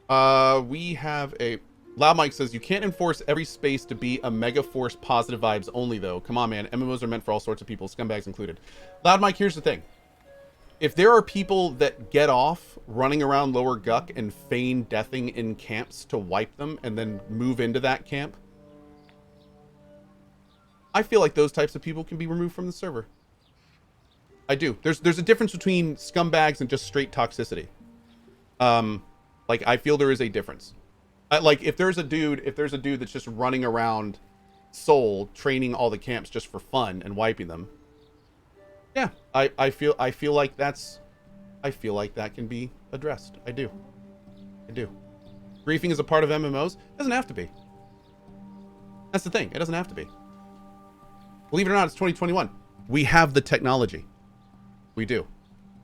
We have a... Loud Mike says, you can't enforce every space to be a mega force positive vibes only, though. Come on, man. MMOs are meant for all sorts of people, scumbags included. Loud Mike, here's the thing. If there are people that get off running around Lower Guck and feign deathing in camps to wipe them and then move into that camp, I feel like those types of people can be removed from the server. I do. There's a difference between scumbags and just straight toxicity. Like, I feel there is a difference. Like, if there's a dude that's just running around Seoul training all the camps just for fun and wiping them, yeah, I feel like that can be addressed. I do. Griefing is a part of MMOs. It doesn't have to be. That's the thing. It doesn't have to be. Believe it or not, it's 2021. We have the technology. We do.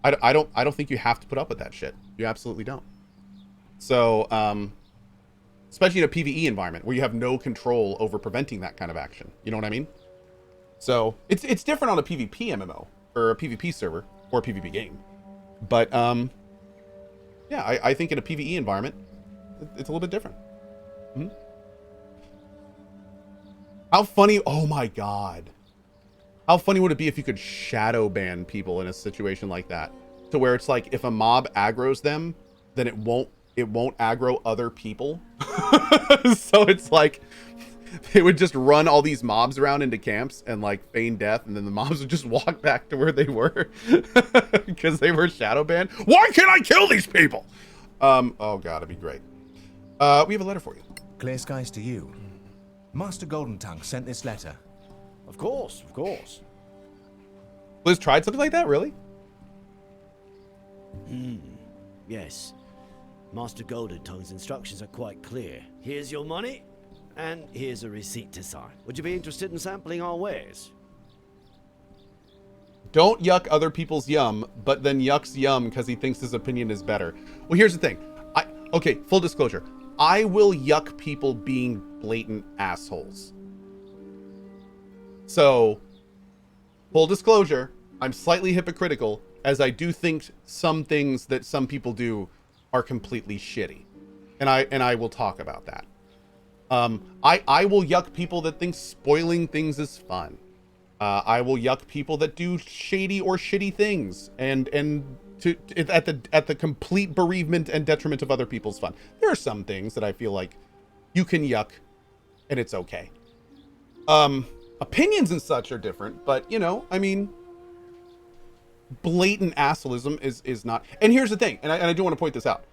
I don't think you have to put up with that shit. You absolutely don't. So, especially in a PvE environment where you have no control over preventing that kind of action. You know what I mean? So it's different on a PvP MMO or a PvP server or a PvP game. But yeah, I think in a PvE environment, it's a little bit different. Mm-hmm. How funny? Oh my God. How funny would it be if you could shadow ban people in a situation like that? To where it's like, if a mob aggroes them, then it won't aggro other people. So it's like they would just run all these mobs around into camps and like feign death, and then the mobs would just walk back to where they were because they were shadow banned. Why can't I kill these people? Oh God, it'd be great. We have a letter for you. Clear skies to you. Master Golden Tongue sent this letter. Of course. Liz tried something like that, really? Yes. Master Golden Tongue's instructions are quite clear. Here's your money, and here's a receipt to sign. Would you be interested in sampling our wares? Don't yuck other people's yum, but then yucks yum because he thinks his opinion is better. Well, here's the thing. Okay, full disclosure. I will yuck people being blatant assholes. So, full disclosure, I'm slightly hypocritical, as I do think some things that some people do are completely shitty. And I will talk about that. I will yuck people that think spoiling things is fun. I will yuck people that do shady or shitty things and at the complete bereavement and detriment of other people's fun. There are some things that I feel like you can yuck and it's okay. Opinions and such are different, but you know, I mean, blatant assholism is not. And here's the thing, and I do want to point this out.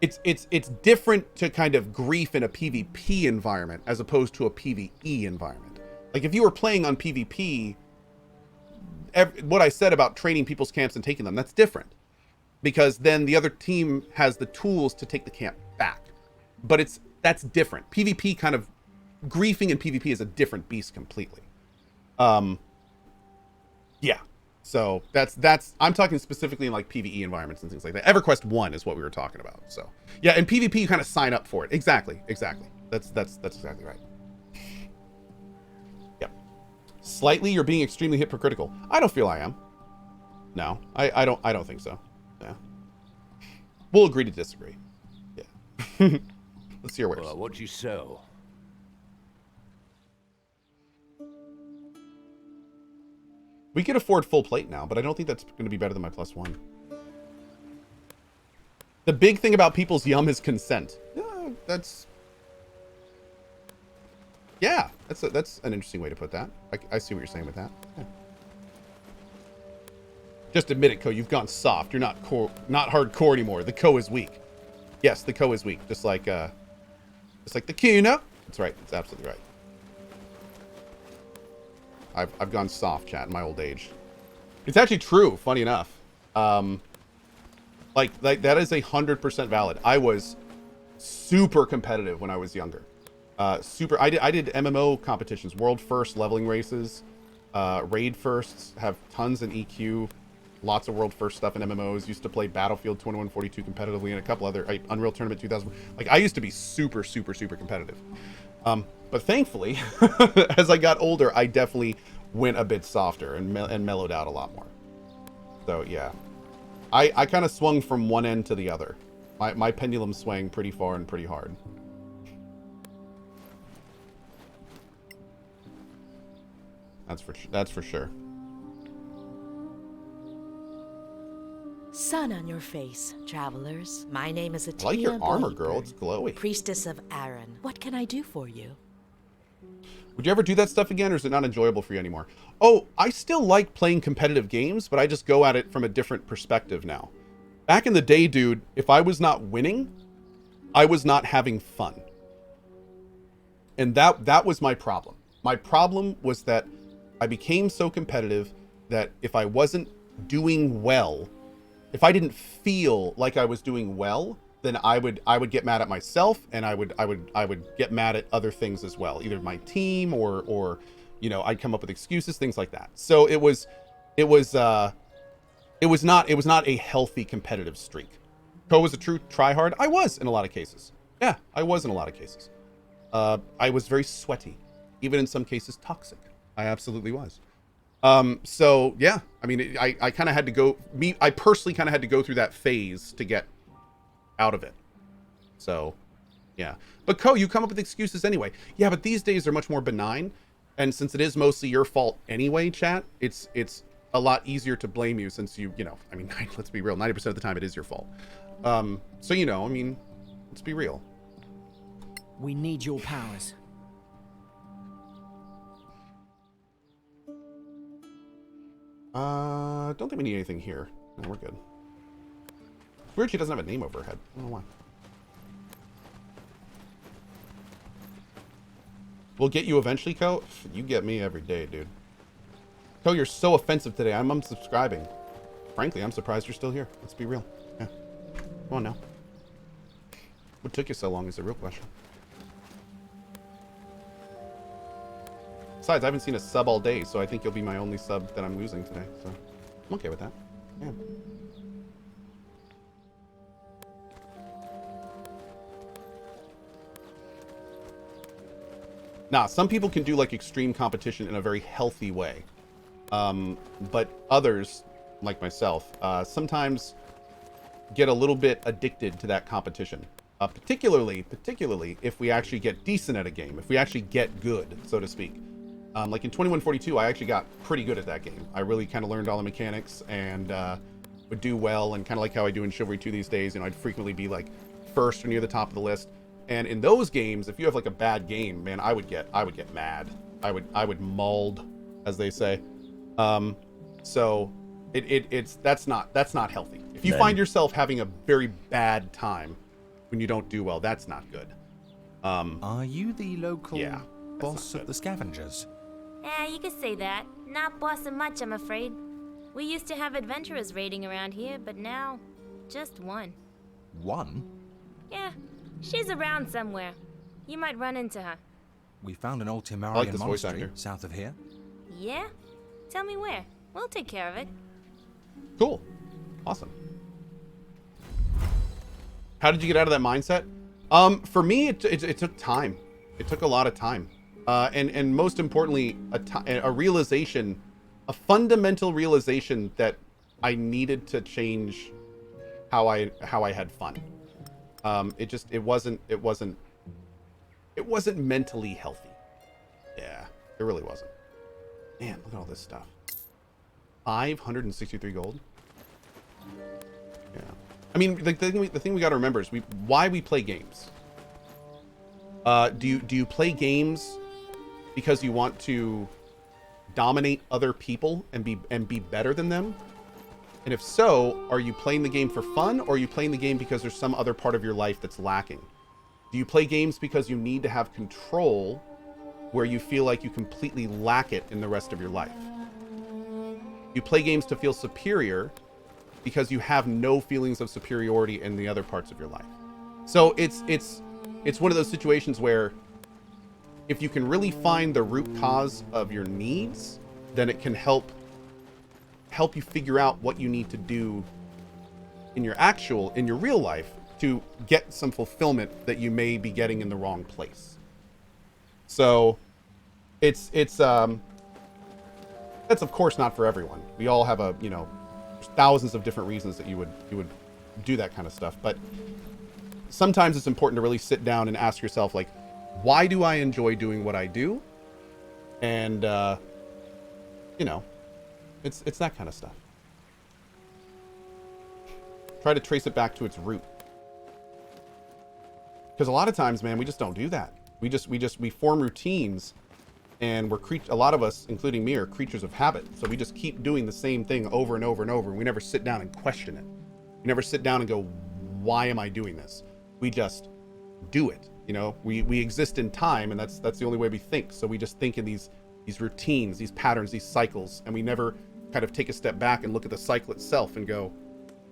It's different to kind of grief in a PvP environment as opposed to a PvE environment. Like if you were playing on PvP, what I said about training people's camps and taking them, that's different, because then the other team has the tools to take the camp back. But that's different. PvP kind of griefing in PvP is a different beast completely. Yeah. So that's I'm talking specifically in like PvE environments and things like that. EverQuest 1 is what we were talking about. So yeah, in PvP you kind of sign up for it. Exactly. That's exactly right. Yep. Slightly, you're being extremely hypocritical. I don't feel I am. No, I don't think so. Yeah. We'll agree to disagree. Yeah. Let's see your wares. Well, what'd you sell? We could afford full plate now, but I don't think that's going to be better than my +1. The big thing about people's yum is consent. Yeah, that's an interesting way to put that. I see what you're saying with that. Yeah. Just admit it, Cohh. You've gone soft. You're not hardcore anymore. The Cohh is weak. Yes, the Cohh is weak. Just like the Kuna. That's right. That's absolutely right. I've gone soft, chat, in my old age. It's actually true, funny enough. Like that is 100% valid. I was super competitive when I was younger. I did MMO competitions, world first leveling races, raid firsts, have tons in EQ, lots of world first stuff in MMOs. Used to play Battlefield 2142 competitively and a couple other Unreal Tournament 2000. Like I used to be super competitive. But thankfully, as I got older, I definitely went a bit softer and mellowed out a lot more. So yeah, I kind of swung from one end to the other. My pendulum's swaying pretty far and pretty hard. That's for sure. Sun on your face, travelers. My name is Atia. I like your armor, girl. Bladeburn, It's glowy. priestess of Aaron. What can I do for you? Would you ever do that stuff again, or is it not enjoyable for you anymore? Oh, I still like playing competitive games, but I just go at it from a different perspective now. Back in the day, dude, if I was not winning, I was not having fun. And that was my problem. My problem was that I became so competitive that if I wasn't doing well, if I didn't feel like I was doing well, then I would get mad at myself, and I would get mad at other things as well, either my team or you know, I'd come up with excuses, things like that. So it was not a healthy competitive streak. Cohh was a true tryhard. I was in a lot of cases. Yeah, I was in a lot of cases. I was very sweaty, even in some cases toxic. I absolutely was. So yeah, I mean, I kind of had to go, I personally kind of had to go through that phase to get out of it. So yeah, but Cohh, you come up with excuses anyway. Yeah, but these days are much more benign. And since it is mostly your fault anyway, chat, it's a lot easier to blame you, since you know, I mean, let's be real, 90% of the time it is your fault. So, you know, I mean, let's be real. We need your powers. Don't think we need anything here. No, we're good. It's weird she doesn't have a name over her head. I don't know why. We'll get you eventually, Cohh. You get me every day, dude. Cohh, you're so offensive today. I'm unsubscribing. Frankly, I'm surprised you're still here. Let's be real. Yeah. Come on now. What took you so long is the real question. Besides, I haven't seen a sub all day, so I think you'll be my only sub that I'm losing today. So I'm okay with that. Yeah. Nah, some people can do like extreme competition in a very healthy way. But others, like myself, sometimes get a little bit addicted to that competition. Particularly if we actually get decent at a game, if we actually get good, so to speak. Like in 2142, I actually got pretty good at that game. I really kind of learned all the mechanics and would do well, and kind of like how I do in Chivalry 2 these days. You know, I'd frequently be like first or near the top of the list. And in those games, if you have like a bad game, man, I would get mad. I would mauled, as they say. So that's not healthy. If you find yourself having a very bad time when you don't do well, that's not good. Are you the local boss not of the Scavengers? Yeah, you could say that. Not bossing much, I'm afraid. We used to have adventurers raiding around here, but now, just one. One? Yeah, she's around somewhere. You might run into her. We found an old I like Timarian this voice monastery actor. south of here. Yeah? Tell me where. We'll take care of it. Cool. Awesome. How did you get out of that mindset? For me, it took time. It took a lot of time. And most importantly, a realization, a fundamental realization that I needed to change how I had fun. It wasn't mentally healthy. Yeah, it really wasn't. Man, look at all this stuff. 563 gold. Yeah. I mean, the thing we got to remember is why we play games. Do you play games because you want to dominate other people and be better than them? And if so, are you playing the game for fun, or are you playing the game because there's some other part of your life that's lacking? Do you play games because you need to have control where you feel like you completely lack it in the rest of your life? You play games to feel superior because you have no feelings of superiority in the other parts of your life. So it's one of those situations where if you can really find the root cause of your needs, then it can help you figure out what you need to do in your real life to get some fulfillment that you may be getting in the wrong place. So it's that's of course not for everyone. We all have thousands of different reasons that you would do that kind of stuff. But sometimes it's important to really sit down and ask yourself, like, why do I enjoy doing what I do? And, you know, it's that kind of stuff. Try to trace it back to its root. Because a lot of times, man, we just don't do that. We form routines, and a lot of us, including me, are creatures of habit. So we just keep doing the same thing over and over and over. And we never sit down and question it. We never sit down and go, why am I doing this? We just do it. You know, we exist in time, and that's the only way we think. So we just think in these routines, these patterns, these cycles, and we never kind of take a step back and look at the cycle itself and go,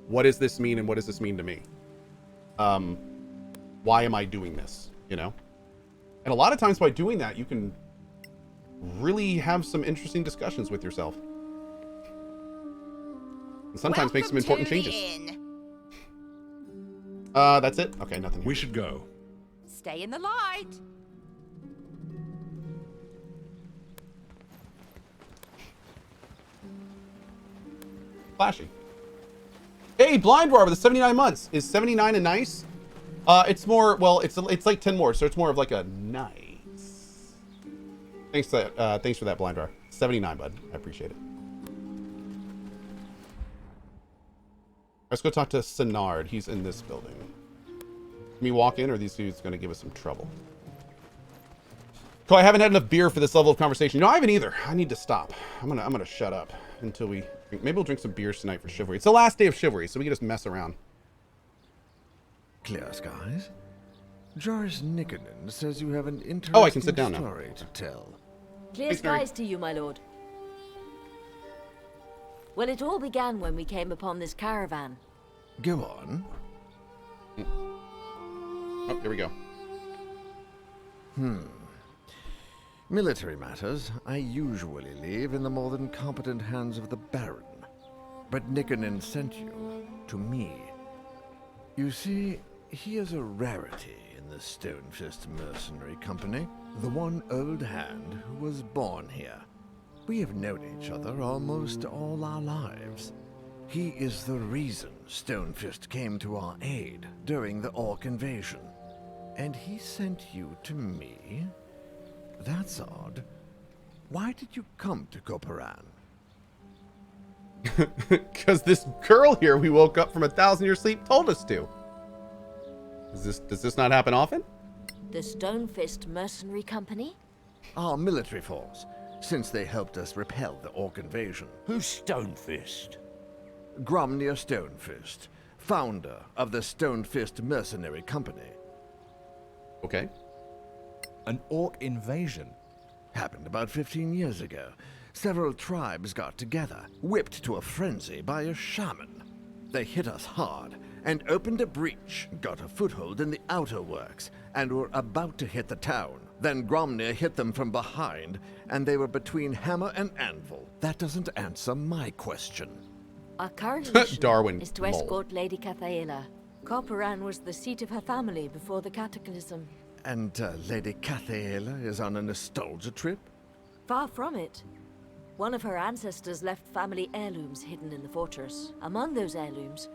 what does this mean, and what does this mean to me? Why am I doing this? You know? And a lot of times by doing that, you can really have some interesting discussions with yourself. And sometimes make some important changes. That's it? Okay, nothing here. We should go. Stay in the light. Flashy. Hey, Blind Roar with the 79 months. Is 79 a nice? It's more, well, it's like 10 more, so it's more of like a nice. Thanks for that, Blind Roar. 79, bud. I appreciate it. Let's go talk to Sinard. He's in this building. Can we walk in, or are these dudes going to give us some trouble? Cohh, I haven't had enough beer for this level of conversation. No, I haven't either. I need to stop. I'm gonna shut up until we. Maybe we'll drink some beers tonight for Chivalry. It's the last day of Chivalry, so we can just mess around. Clear skies. Joris Nicanen says you have an interesting Oh, I can sit down now. story to tell. Clear Thanks, Mary. skies to you, my lord. Well, it all began when we came upon this caravan. Go on. Oh, here we go. Military matters I usually leave in the more than competent hands of the Baron. But Nicanen sent you to me. You see, he is a rarity in the Stonefist Mercenary Company. The one old hand who was born here. We have known each other almost all our lives. He is the reason Stonefist came to our aid during the Orc invasion. And he sent you to me? That's odd. Why did you come to Cohh'Aran? Because this girl here we woke up from 1,000-year sleep told us to. Does this not happen often? The Stonefist Mercenary Company? Our military force, since they helped us repel the Orc invasion. Who's Stonefist? Gromnir Stonefist, founder of the Stonefist Mercenary Company. Okay. An orc invasion? Happened about 15 years ago. Several tribes got together, whipped to a frenzy by a shaman. They hit us hard and opened a breach, got a foothold in the outer works, and were about to hit the town. Then Gromnir hit them from behind, and they were between hammer and anvil. That doesn't answer my question. Our current mission Darwin is to lol. escort Lady Cathaela. Cohh'Aran was the seat of her family before the cataclysm. And Lady Cathaela is on a nostalgia trip? Far from it. One of her ancestors left family heirlooms hidden in the fortress. Among those heirlooms,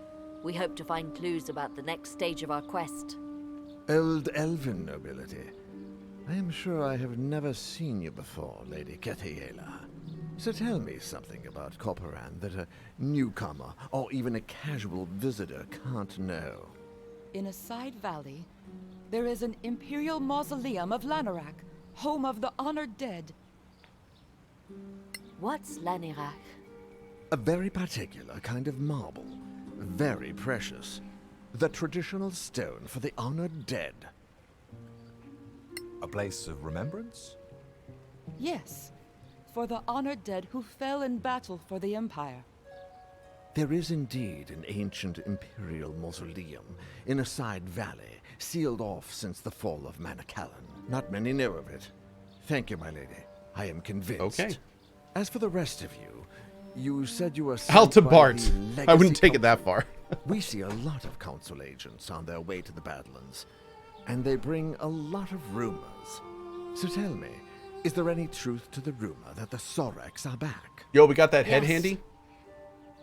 we hope to find clues about the next stage of our quest. Old elven nobility. I am sure I have never seen you before, Lady Cathaela. So tell me something about Cohh'Aran that a newcomer or even a casual visitor can't know. In a side valley, there is an imperial mausoleum of Lanarak, home of the honored dead. What's Lanarak? A very particular kind of marble. Very precious. The traditional stone for the honored dead. A place of remembrance? Yes, for the honored dead who fell in battle for the Empire. There is indeed an ancient imperial mausoleum in a side valley, sealed off since the fall of Manacalon. Not many know of it. Thank you, my lady. I am convinced. Okay. As for the rest of you, you said you were sent by Altibart. the I wouldn't Legacy take it that Council. far. We see a lot of council agents on their way to the Badlands, and they bring a lot of rumors. So tell me, is there any truth to the rumor that the Sorax are back? Yo, we got that head Yes. handy?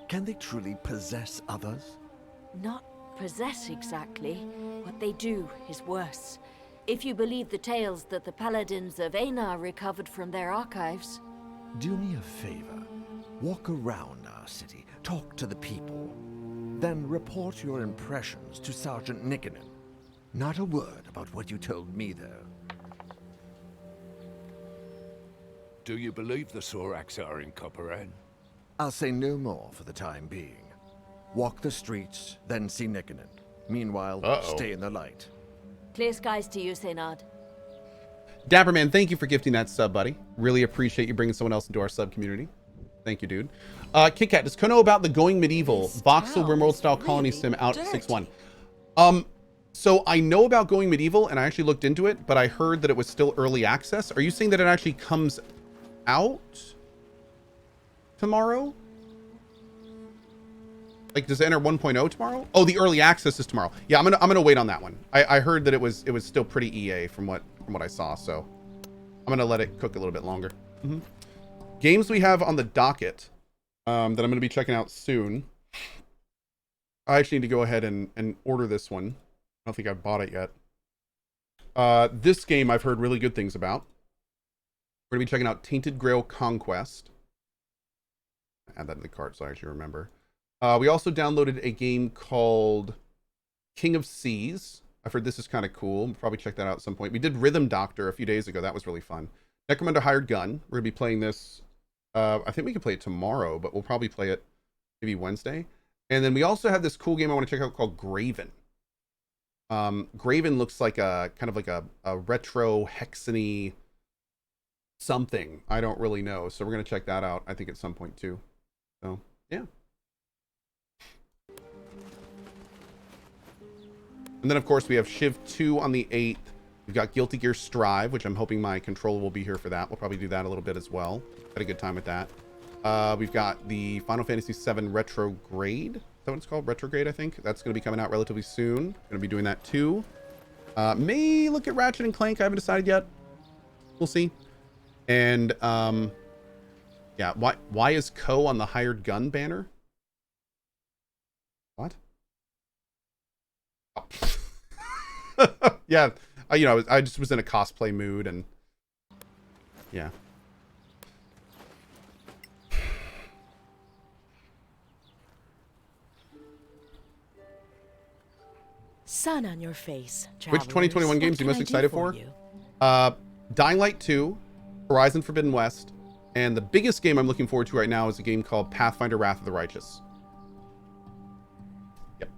Can they truly possess others? Not possess exactly. What they do is worse. If you believe the tales that the paladins of Einar recovered from their archives. Do me a favor. Walk around our city, talk to the people. Then report your impressions to Sergeant Nikkonen. Not a word about what you told me, though. Do you believe the Soraks are in Copperan? I'll say no more for the time being. Walk the streets, then see Nikkonen. Meanwhile, stay in the light. Clear skies to you, Seynard. Dapperman, thank you for gifting that sub, buddy. Really appreciate you bringing someone else into our sub community. Thank you, dude. KitKat, does Cohh know about the Going Medieval voxel RimWorld-style colony sim out at 6.1? So I know about Going Medieval, and I actually looked into it, but I heard that it was still early access. Are you saying that it actually comes out tomorrow? Like, does it enter 1.0 tomorrow? Oh, the early access is tomorrow. Yeah, I'm gonna wait on that one. I heard that it was still pretty EA from what I saw, so I'm gonna let it cook a little bit longer. Games we have on the docket that I'm gonna be checking out soon. I actually need to go ahead and order this one. I don't think I've bought it yet. This game I've heard really good things about. We're gonna be checking out Tainted Grail Conquest. Add that in the cart so I actually remember. We also downloaded a game called King of Seas. I've heard this is kind of cool. We'll probably check that out at some point. We did Rhythm Doctor a few days ago. That was really fun. Necromunda Hired Gun. We're going to be playing this. I think we can play it tomorrow, but we'll probably play it maybe Wednesday. And then we also have this cool game I want to check out called Graven. Graven looks like a kind of like a retro hexany something. I don't really know. So we're going to check that out, I think, at some point too. So, yeah. And then, of course, we have Shiv 2 on the 8th. We've got Guilty Gear Strive, which I'm hoping my controller will be here for that. We'll probably do that a little bit as well. Had a good time with that. We've got the Final Fantasy VII Retrograde. Is that what it's called? Retrograde, I think. That's going to be coming out relatively soon. Going to be doing that too. May look at Ratchet and Clank. I haven't decided yet. We'll see. And, yeah, why is Cohh on the Hired Gun banner? What? Yeah, I just was in a cosplay mood, and yeah. Sun on your face. Which 2021 games are you most excited for? Dying Light 2, Horizon Forbidden West, and the biggest game I'm looking forward to right now is a game called Pathfinder Wrath of the Righteous. Yep.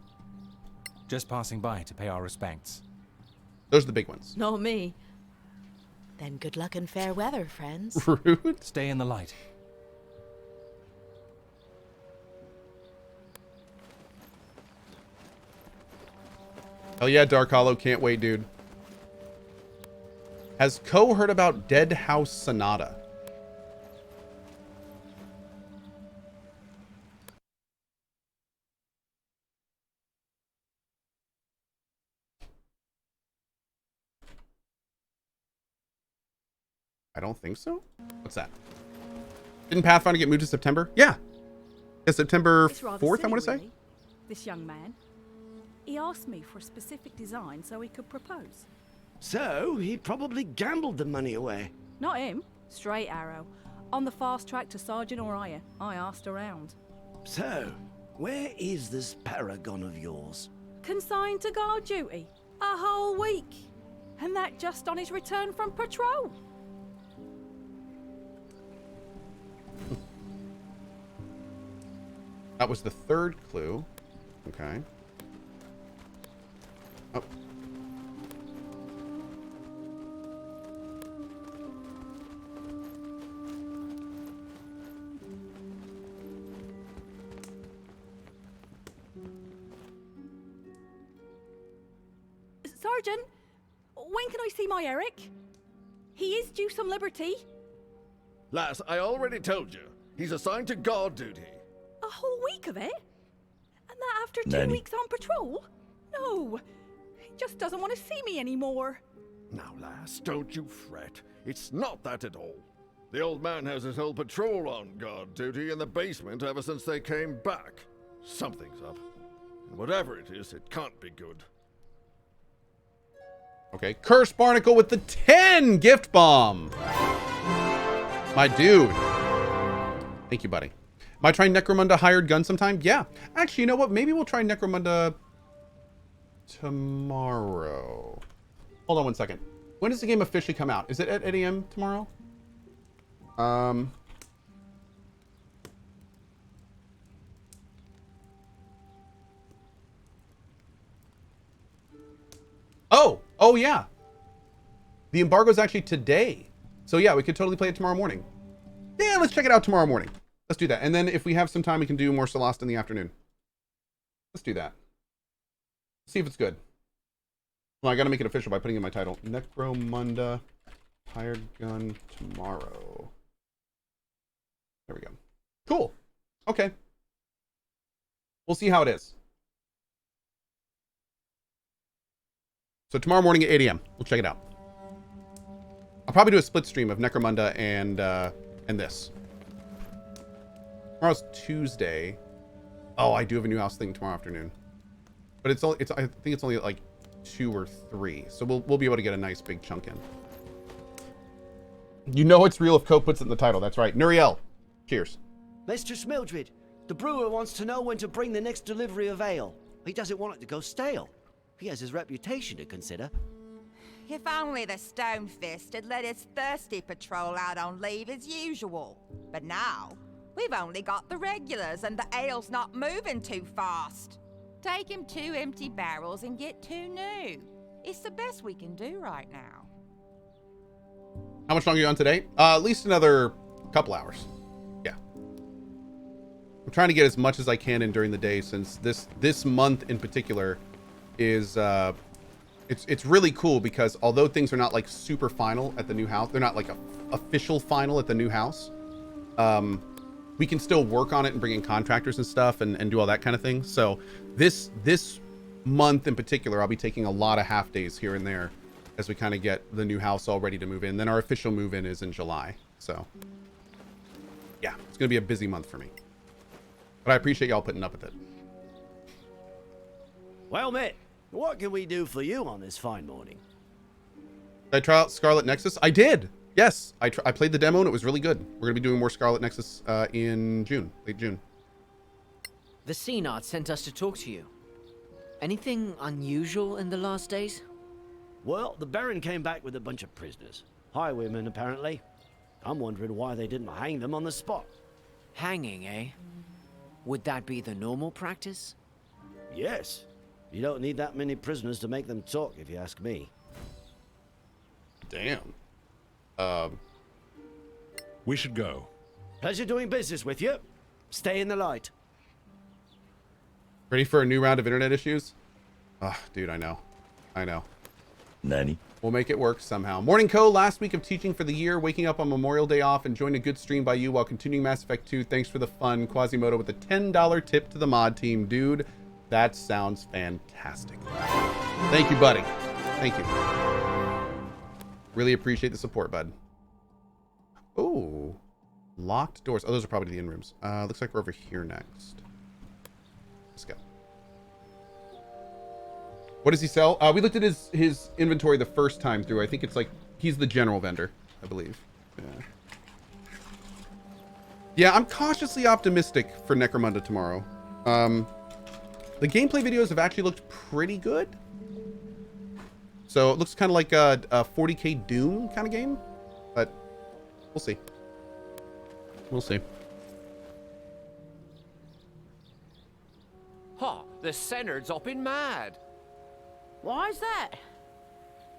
Just passing by to pay our respects. Those are the big ones. Not me. Then good luck and fair weather, friends. Rude. Stay in the light. Oh yeah, Dark Hollow. Can't wait, dude. Has Cohh heard about Dead House Sonata? I don't think so. What's that? Didn't Pathfinder get moved to September? Yeah. Yeah, September 4th, I want to say. This young man. He asked me for a specific design so he could propose. So, he probably gambled the money away. Not him. Straight arrow. On the fast track to Sergeant or higher. I asked around. So, where is this paragon of yours? Consigned to guard duty. A whole week. And that just on his return from patrol. That was the third clue. Okay. Oh. Sergeant, when can I see my Eric? He is due some liberty. Lass, I already told you. He's assigned to guard duty. A whole week of it? And that after 2 Nanny. weeks on patrol? No, he just doesn't want to see me anymore. Now, lass, don't you fret. It's not that at all. The old man has his whole patrol on guard duty in the basement ever since they came back. Something's up. Whatever it is, it can't be good. Okay, Curse Barnacle with the 10 gift bomb. My dude. Thank you, buddy. Am I trying Necromunda hired gun sometime? Yeah. Actually, you know what? Maybe we'll try Necromunda tomorrow. Hold on one second. When does the game officially come out? Is it at 8 a.m. tomorrow? Oh yeah. The embargo is actually today. So yeah, we could totally play it tomorrow morning. Yeah, let's check it out tomorrow morning. Let's do that. And then if we have some time, we can do more Solasta in the afternoon. Let's do that. See if it's good. Well, I got to make it official by putting in my title. Necromunda hired gun tomorrow. There we go. Cool. Okay. We'll see how it is. So tomorrow morning at 8 a.m. We'll check it out. I'll probably do a split stream of Necromunda and this. Tomorrow's Tuesday. Oh, I do have a new house thing tomorrow afternoon. But I think it's only like 2 or 3. So we'll be able to get a nice big chunk in. You know it's real if Cohh puts it in the title. That's right. Nuriel. Cheers. Mistress Mildred, the brewer wants to know when to bring the next delivery of ale. He doesn't want it to go stale. He has his reputation to consider. If only the Stonefist had let his thirsty patrol out on leave as usual. But now, we've only got the regulars and the ale's not moving too fast. Take him 2 empty barrels and get 2 new. It's the best we can do right now. How much longer are you on today? At least another couple hours. Yeah. I'm trying to get as much as I can in during the day, since this month in particular is it's really cool, because although things are not like super final at the new house, they're not like a official final at the new house, we can still work on it and bring in contractors and stuff and do all that kind of thing. So this month in particular, I'll be taking a lot of half days here and there as we kind of get the new house all ready to move in. Then our official move in is in July. So yeah, it's gonna be a busy month for me, but I appreciate y'all putting up with it. Well, mate, what can we do for you on this fine morning? Did I try out Scarlet Nexus? I did. Yes, I played the demo and it was really good. We're gonna be doing more Scarlet Nexus in June, late June. The Senate sent us to talk to you. Anything unusual in the last days? Well, the Baron came back with a bunch of prisoners. Highwaymen, apparently. I'm wondering why they didn't hang them on the spot. Hanging, eh? Would that be the normal practice? Yes. You don't need that many prisoners to make them talk, if you ask me. Damn. We should go. Pleasure doing business with you. Stay in the light. Ready for a new round of internet issues? Ah, dude, I know. Nanny. We'll make it work somehow. Morning, Cohh. Last week of teaching for the year, waking up on Memorial Day off, enjoying a good stream by you while continuing Mass Effect 2. Thanks for the fun. Quasimodo with a $10 tip to the mod team. Dude, that sounds fantastic. Thank you, buddy. Thank you. Really appreciate the support, bud. Oh, locked doors. Oh, those are probably the in rooms. Looks like we're over here next. Let's go. What does he sell? We looked at his inventory the first time through. I think it's like he's the general vendor, I believe. Yeah, I'm cautiously optimistic for Necromunda tomorrow. The gameplay videos have actually looked pretty good. So it looks kind of like a 40k Doom kind of game, but we'll see. We'll see. Ha! The Senard's hopping mad. Why's that?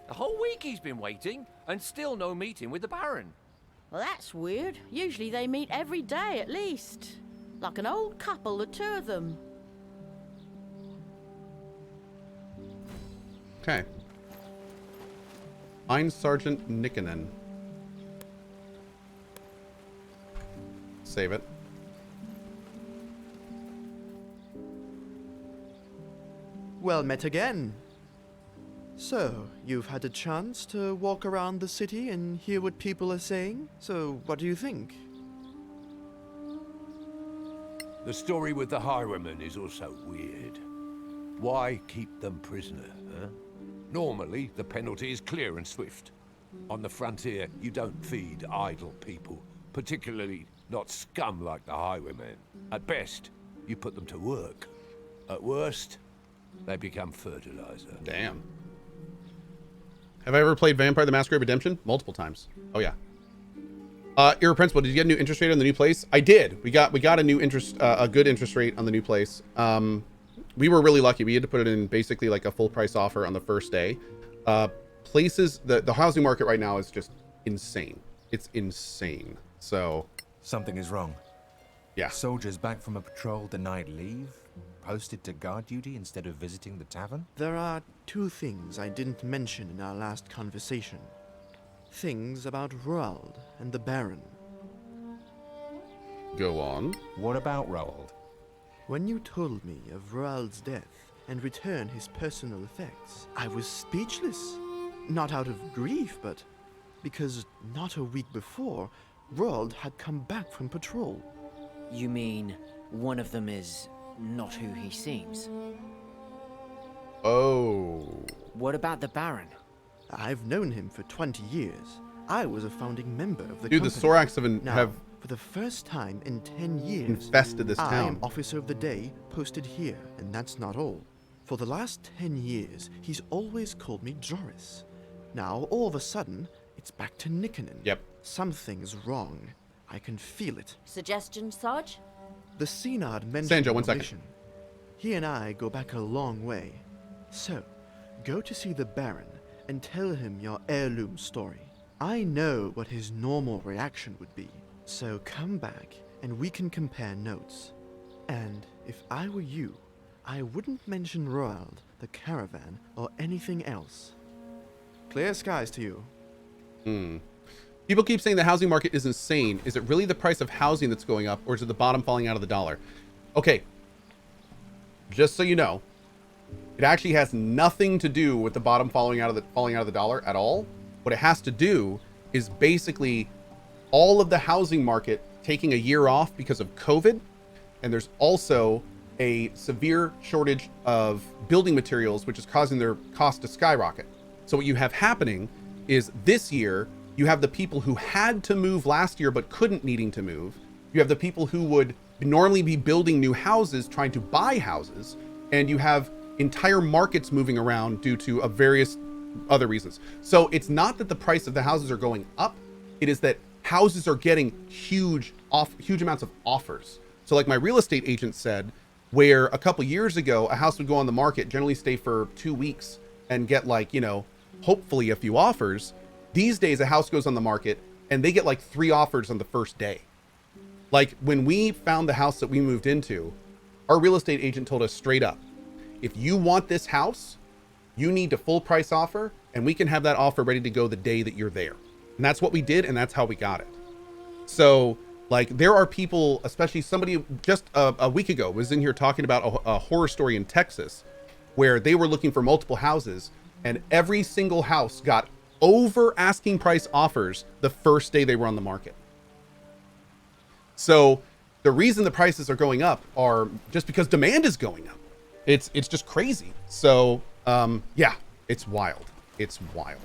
The whole week he's been waiting, and still no meeting with the Baron. Well, that's weird. Usually they meet every day at least. Like an old couple, the 2 of them. Okay. Find Sergeant Nikkonen. Save it. Well met again. So, you've had a chance to walk around the city and hear what people are saying? So, what do you think? The story with the highwayman is also weird. Why keep them prisoner, huh? Normally, the penalty is clear and swift. On the frontier, you don't feed idle people, particularly not scum like the highwaymen. At best, you put them to work. At worst, they become fertilizer. Damn. Have I ever played Vampire the Masquerade Redemption? Multiple times. Oh yeah. Irrepressible, did you get a new interest rate on the new place? I did. We got a new interest, a good interest rate on the new place. We were really lucky. We had to put it in basically like a full price offer on the first day. Places, the housing market right now is just insane. It's insane. So something is wrong. Yeah. Soldiers back from a patrol denied leave, posted to guard duty instead of visiting the tavern? There are two things I didn't mention in our last conversation. Things about Roald and the Baron. Go on. What about Roald? When you told me of Roald's death and returned his personal effects, I was speechless. Not out of grief, but because not a week before, Roald had come back from patrol. You mean one of them is not who he seems? Oh. What about the Baron? I've known him for 20 years. I was a founding member of the Dude, the company. Sorax Now, have for the first time in 10 years, infested this I town. am Officer of the Day, posted here, and that's not all. For the last 10 years, he's always called me Joris. Now, all of a sudden, it's back to Nikkonen. Yep. Something's wrong. I can feel it. Suggestion, Sarge? The Synod mentioned Sanjo, 1 second. relation. He and I go back a long way. So, go to see the Baron and tell him your heirloom story. I know what his normal reaction would be. So come back and we can compare notes. And if I were you, I wouldn't mention Roald, the caravan, or anything else. Clear skies to you. People keep saying the housing market is insane. Is it really the price of housing that's going up, or is it the bottom falling out of the dollar? Okay. Just so you know, it actually has nothing to do with the bottom falling out of the dollar at all. What it has to do is basically all of the housing market taking a year off because of COVID, and there's also a severe shortage of building materials, which is causing their cost to skyrocket. So what you have happening is this year, you have the people who had to move last year but couldn't needing to move. You have the people who would normally be building new houses trying to buy houses, and you have entire markets moving around due to various other reasons. So it's not that the price of the houses are going up, it is that houses are getting huge amounts of offers. So like my real estate agent said, where a couple years ago a house would go on the market, generally stay for 2 weeks and get like, you know, hopefully a few offers. These days a house goes on the market and they get like 3 offers on the first day. Like when we found the house that we moved into, our real estate agent told us straight up, if you want this house, you need a full price offer, and we can have that offer ready to go the day that you're there. And that's what we did, and that's how we got it. So like there are people, especially somebody just a week ago was in here talking about a horror story in Texas where they were looking for multiple houses, and every single house got over asking price offers the first day they were on the market. So the reason the prices are going up are just because demand is going up. It's just crazy. So yeah, it's wild. It's wild.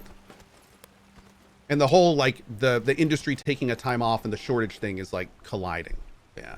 And the whole like the industry taking a time off and the shortage thing is like colliding. Yeah.